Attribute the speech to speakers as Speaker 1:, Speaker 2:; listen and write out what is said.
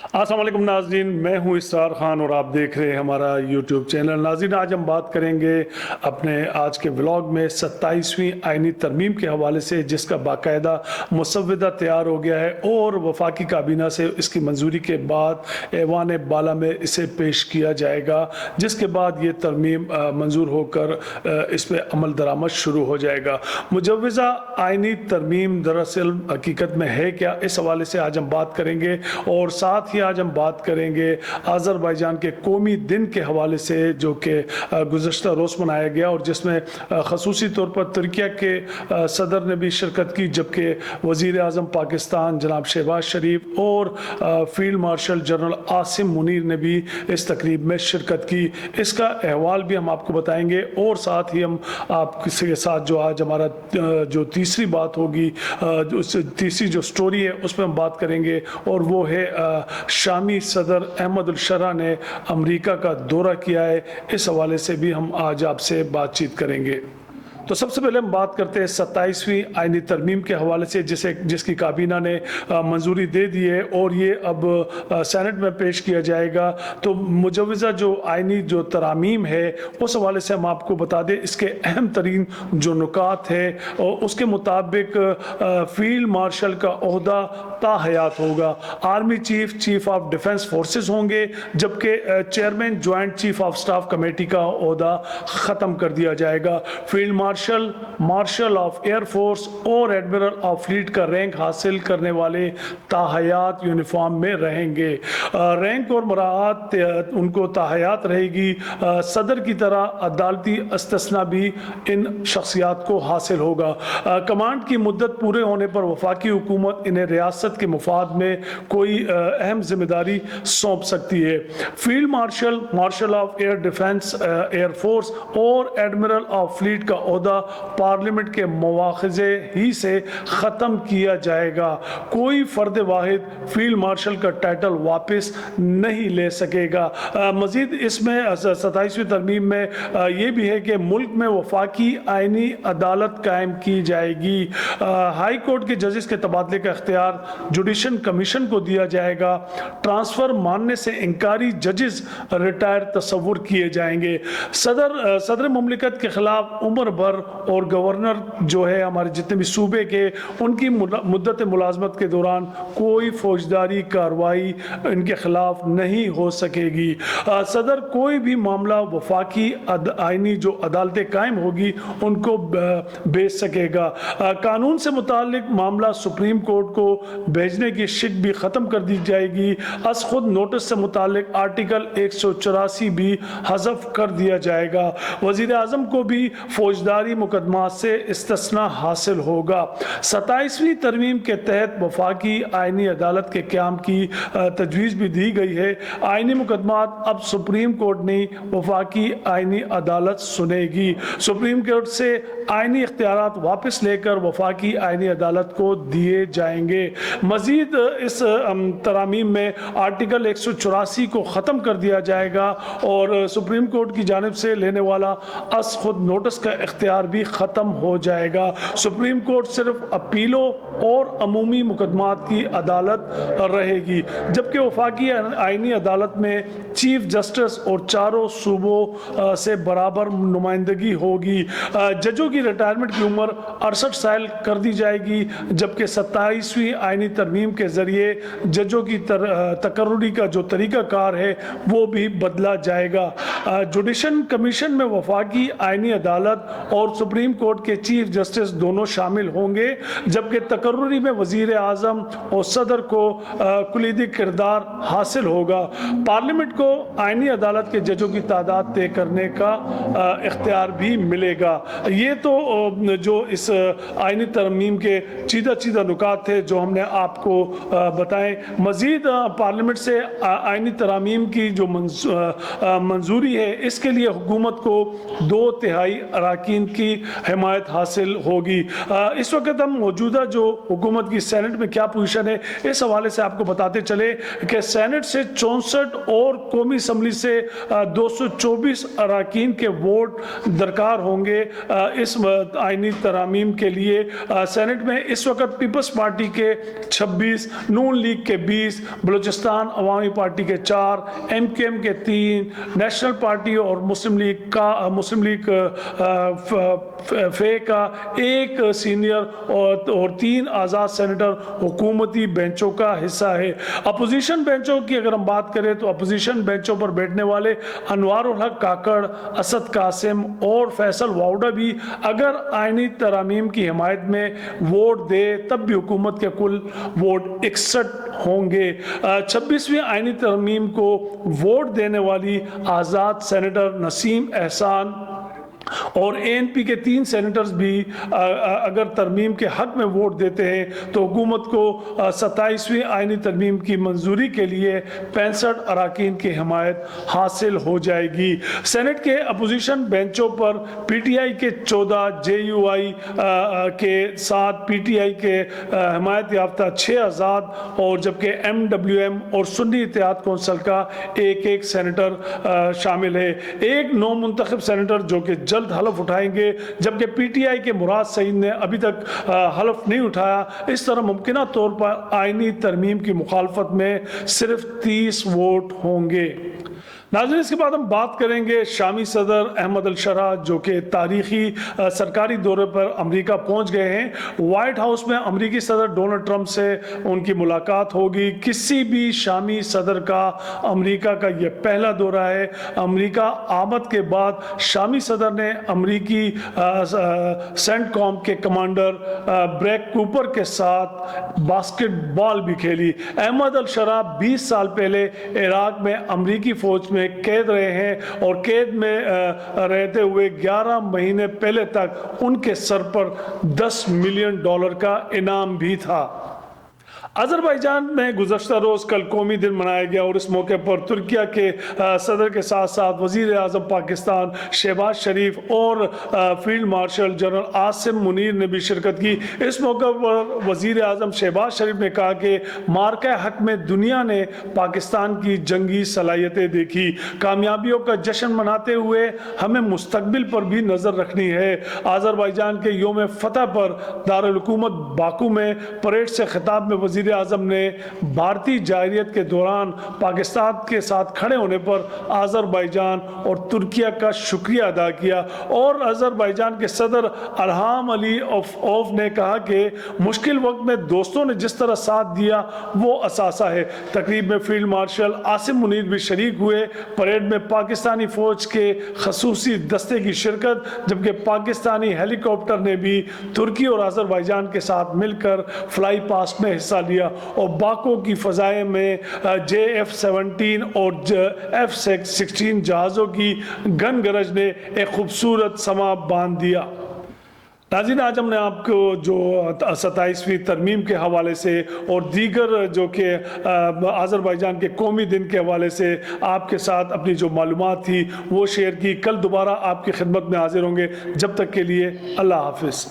Speaker 1: अस्सलाम वालेकुम नाज़रीन, मैं हूं इसरार खान और आप देख रहे हैं हमारा यूट्यूब चैनल। नाज़रीन, आज हम बात करेंगे अपने आज के व्लॉग में 27वीं आइनी तरमीम के हवाले से, जिसका बाकायदा मुसव्वदा तैयार हो गया है और वफाकी काबीना से इसकी मंजूरी के बाद ऐवान बाला में इसे पेश किया जाएगा, जिसके बाद ये तरमीम मंजूर होकर इस पर अमल दरामद शुरू हो जाएगा। मुजव्वज़ा आइनी तरमीम दरअसल हकीकत में है क्या, इस हवाले से आज हम बात करेंगे। और साथ ही आज हम बात करेंगे अज़रबैजान के कौमी दिन के हवाले से, जो कि गुज़श्ता रोज़ मनाया गया और जिसमें ख़ुसूसी तौर पर तुर्किया के सदर ने भी शिरकत की, जबकि वज़ीर आज़म पाकिस्तान जनाब शहबाज शरीफ और field marshal general Asim Munir ने भी इस तकरीब में शिरकत की। इसका अहवाल भी हम आपको बताएंगे और साथ ही हम आपके साथ जो आज हमारा जो तीसरी बात होगी, तीसरी जो स्टोरी है उस पर हम बात करेंगे, और वो है शामी सदर अहमद अल-शरा ने अमेरिका का दौरा किया है। इस हवाले से भी हम आज आपसे बातचीत करेंगे। तो सबसे पहले हम बात करते हैं 27वीं आइनी तरमीम के हवाले से, जिसकी काबीना ने मंजूरी दे दी है और ये अब सेनेट में पेश किया जाएगा। तो मुजव्वज़ा जो आइनी जो तरामीम है उस हवाले से हम आपको बता दें, इसके अहम तरीन जो नुकात है और उसके मुताबिक फील्ड मार्शल का ओहदा ताहयात होगा, army chief of defence forces होंगे, जबकि chairman joint chief of staff committee का ओहदा ख़त्म कर दिया जाएगा। Field marshal of air force और एडमिरल ऑफ फ्लीट का रैंक हासिल करने वाले ताहयात यूनिफॉर्म में रहेंगे। रैंक और मराहत उनको ताहयात रहेगी। सदर की तरह अदालती इस्तिस्ना भी इन शख्सियात को हासिल होगा। कमांड की मुद्दत पूरे होने पर वफाकी हुकूमत इन्हें रियासत के मुफाद में कोई अहम जिम्मेदारी सौंप सकती है। Field marshal of air defence air force और एडमिरल ऑफ फ्लीट का ओहदा पार्लियामेंट के मवाख़िज़े ही से ख़त्म किया जाएगा। कोई फ़र्द वाहिद फील्ड मार्शल का टाइटल वापस नहीं ले सकेगा। मज़ीद इसमें 27वीं तरमीम में ये भी है कि मुल्क में वफाकी आइनी अदालत कायम की जाएगी। हाई कोर्ट के जजेस के तबादले का इख्तियार जुडिशल कमीशन को दिया जाएगा। ट्रांसफ़र मानने से इंकारी जजेस रिटायर तस्वुर किए जाएंगे। सदर मुमलिकत के ख़िलाफ़ उम्र भर और गवर्नर जो है हमारे जितने भी सूबे के, उनकी मुद्दत मुलाजमत के दौरान कोई फौजदारी कार्रवाई इनके खिलाफ नहीं हो सकेगी। सदर कोई भी मामला वफाकी आइनी जो अदालतें कायम होगी उनको भेज सकेगा। कानून से मुतालिक मामला सुप्रीम कोर्ट को भेजने की शिक भी ख़त्म कर दी जाएगी। अस खुद नोटिस से मुतालिक आर्टिकल 184 भी हज़फ कर दिया जाएगा। वज़ीर आज़म को भी फौजदारी मुकदमात से इस्तिस्ना हासिल होगा। 27वीं तरमीम के तहत वफाकी आइनी अदालत के क़याम की तजवीज़ भी दी गई है। आइनी मुकदमात अब सुप्रीम कोर्ट नहीं, वफाकी आइनी अदालत सुनेगी। सुप्रीम कोर्ट से आइनी इख्तियारात वापस लेकर वफाकी आइनी अदालत को दिए जाएंगे। मज़ीद इस तरामीम में आर्टिकल 184 को ख़त्म कर दिया जाएगा और सुप्रीम कोर्ट की जानिब से लेने वाला अस खुद नोटिस का इख्तियार भी ख़त्म हो जाएगा। सुप्रीम कोर्ट सिर्फ अपीलों और अमूमी मुकदमात की अदालत रहेगी, जबकि वफाकी आइनी अदालत में चीफ जस्टिस और चारों सूबों से बराबर नुमाइंदगी होगी। जजों की रिटायरमेंट की उम्र 68 साल कर दी जाएगी, जबकि 27वीं आइनी तरमीम के ज़रिए जजों की तकर्रुरी का जो तरीक़ाकार है वो भी बदला जाएगा। जुडिशल कमीशन में वफाकी आइनी अदालत और सुप्रीम कोर्ट के चीफ जस्टिस दोनों शामिल होंगे, जबकि तकर्रुरी में वज़ीर आज़म और सदर को कुलीदी किरदार हासिल होगा। पार्लियामेंट को आइनी अदालत के जजों की तादाद तय करने का इख्तियार भी मिलेगा। ये तो जो इस आइनी तरमीम के चीदा नुकात थे जो हमने आपको बताएं। मज़ीद पार्लियामेंट से आइनी तरामीम की जो मंजूरी है, इसके लिए हुकूमत को 2/3 अराकीन کی حمایت حاصل ہوگی۔ اس وقت ہم موجودہ جو حکومت کی سینٹ میں کیا پوزیشن ہے اس حوالے سے آپ کو بتاتے چلے کہ سینٹ سے 64 اور قومی اسمبلی سے 224 اراکین کے ووٹ درکار ہوں گے اس آئینی ترامیم کے لیے۔ سینٹ میں اس وقت پیپلز پارٹی کے 26، نون لیگ کے 20، بلوچستان عوامی پارٹی کے 4، ایم کیو ایم کے 3، نیشنل پارٹی اور مسلم لیگ فے کا 1 سینئر اور 3 آزاد سینیٹر حکومتی بینچوں کا حصہ ہے۔ اپوزیشن بینچوں کی اگر ہم بات کریں تو اپوزیشن بینچوں پر بیٹھنے والے انوار الحق کاکڑ، اسد قاسم اور فیصل واؤڈا بھی اگر آئینی ترامیم کی حمایت میں ووٹ دے تب بھی حکومت کے کل ووٹ 61 ہوں گے۔ 26ویں آئینی ترمیم کو ووٹ دینے والی آزاد سینیٹر نسیم احسان اور اے این پی کے 3 سینیٹرز بھی اگر ترمیم کے حق میں ووٹ دیتے ہیں تو حکومت کو 27ویں آئینی ترمیم کی منظوری کے لیے 65 اراکین کی حمایت حاصل ہو جائے گی۔ سینٹ کے opposition بینچوں per P T I کے 14، جے یو آئی کے 7، پی ٹی آئی کے حمایت یافتہ 6 آزاد اور جبکہ ایم ڈبلیو ایم اور سنی اتحاد کونسل کا 1 سینیٹر شامل ہے۔ ایک نو منتخب سینیٹر جو کہ جلد حلف اٹھائیں گے جبکہ پی ٹی آئی کے مراد سعید نے ابھی تک حلف نہیں اٹھایا۔ اس طرح ممکنہ طور پر آئینی ترمیم کی مخالفت میں صرف 30 ووٹ ہوں گے۔ ناظرین اس کے بعد ہم بات کریں گے شامی صدر احمد الشرع جو کہ تاریخی سرکاری دورے پر امریکہ پہنچ گئے ہیں۔ وائٹ ہاؤس میں امریکی صدر ڈونلڈ ٹرمپ سے ان کی ملاقات ہوگی۔ کسی بھی شامی صدر کا امریکہ کا یہ پہلا دورہ ہے۔ امریکہ آمد کے بعد شامی صدر نے امریکی سینٹ کام کے کمانڈر بریک کوپر کے ساتھ باسکٹ بال بھی کھیلی۔ احمد الشرع 20 سال پہلے عراق میں امریکی فوج میں قید رہے ہیں اور قید میں رہتے ہوئے 11 مہینے پہلے تک ان کے سر پر $10 ملین کا انعام بھی تھا۔ آذربائیجان میں گزشتہ روز کل قومی دن منایا گیا اور اس موقع پر ترکیہ کے صدر کے ساتھ ساتھ وزیر اعظم پاکستان شہباز شریف اور field marshal general Asim Munir نے بھی شرکت کی۔ اس موقع پر وزیر اعظم شہباز شریف نے کہا کہ مارکہ حق میں دنیا نے پاکستان کی جنگی صلاحیتیں دیکھی۔ کامیابیوں کا جشن مناتے ہوئے ہمیں مستقبل پر بھی نظر رکھنی ہے۔ آذربائیجان کے یوم فتح پر دارالحکومت باکو میں پریڈ سے خطاب میں وزیر اعظم نے بھارتی جارحیت کے دوران پاکستان کے ساتھ کھڑے ہونے پر آذربائیجان اور ترکیہ کا شکریہ ادا کیا اور آذربائیجان کے صدر الہام علی اوف نے کہا کہ مشکل وقت میں دوستوں نے جس طرح ساتھ دیا وہ اثاثہ ہے۔ تقریب میں فیلڈ مارشل عاصم منیر بھی شریک ہوئے۔ پریڈ میں پاکستانی فوج کے خصوصی دستے کی شرکت جبکہ پاکستانی ہیلی کاپٹر نے بھی ترکی اور آذربائیجان کے ساتھ مل کر فلائی پاسٹ میں حصہ لیا اور باکو کی فضائیں میں JF-17 اور F-16 جہازوں کی گن گرج نے ایک خوبصورت سما باندھ دیا۔ ناظرین آج ہم نے آپ کو جو 27ویں ترمیم کے حوالے سے اور دیگر جو کہ آذربائیجان کے قومی دن کے حوالے سے آپ کے ساتھ اپنی جو معلومات تھی وہ شیئر کی۔ کل دوبارہ آپ کی خدمت میں حاضر ہوں گے، جب تک کے لیے اللہ حافظ۔